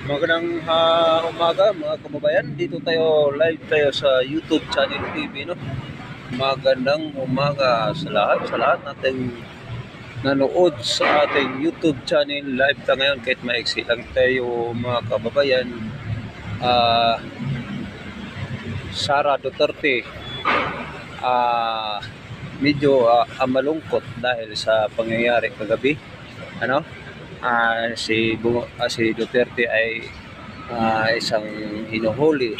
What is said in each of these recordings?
Magandang umaga mga kababayan. Dito tayo live tayo sa YouTube channel TV, no. Magandang umaga sa lahat nating nanood sa ating YouTube channel. Live tayo ngayon kahit maiksi lang tayo mga kababayan. Sara Duterte medyo malungkot dahil sa pangyayari kagabi. Si Duterte ay isang hinuhuli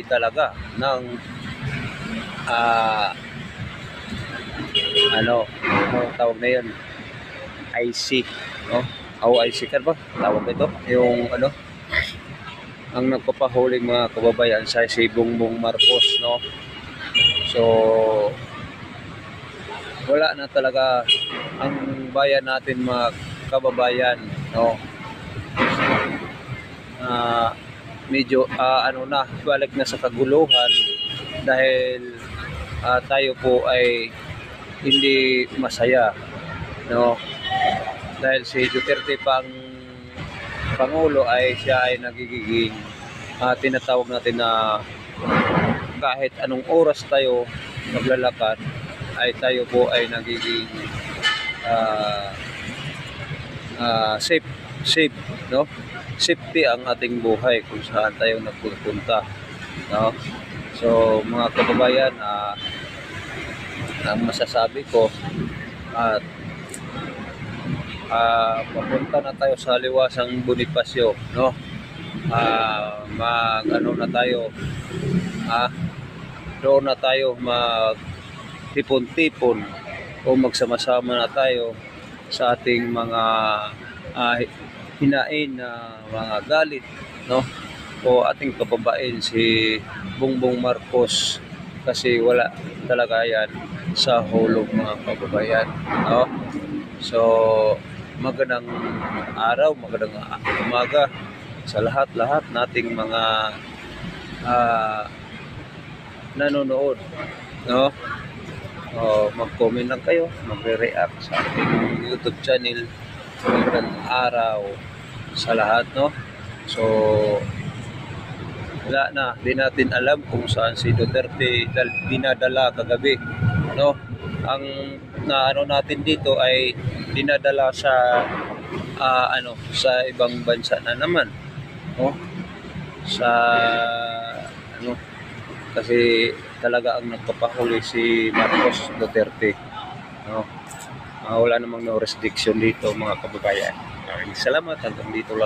talaga ng ano tawag na yun, IC, no? IC ka ba tawag ito, yung ang nagpapahuling mga kababayan sa si Bongbong Marcos, no? So wala na talaga ang bayan natin mga kababayan, no. Medyo balik na sa kaguluhan dahil tayo po ay hindi masaya, no, dahil si Duterte pang Pangulo ay siya ay nagiging tinatawag natin na kahit anong oras tayo maglalakad ay tayo po ay nagiging safe, no? Safety ang ating buhay kung saan tayo nagpupunta, no? So mga kababayan, ang masasabi ko at papunta na tayo sa Liwasang Bonifacio, no? Na tayo, doon na tayo magtipon-tipon o magsama-sama na tayo sa ating mga hinain na mga galit, no, o ating kababain si Bongbong Marcos, kasi wala talaga yan sa hulog mga kababayan, no. So magandang araw, magandang umaga sa lahat nating mga nanonood, no. Mag-comment lang kayo, magre-react sa ating YouTube channel. Magandang araw sa lahat, no. So wala na, di natin alam kung saan si Duterte dinadala kagabi, no. Ang natin dito ay dinadala sa sa ibang bansa na naman, no. Sa kasi talaga ang nagpapahuli si Marcos Duterte, no. Wala namang no restriction dito mga kababayan. Maraming salamat, hanggang dito lang.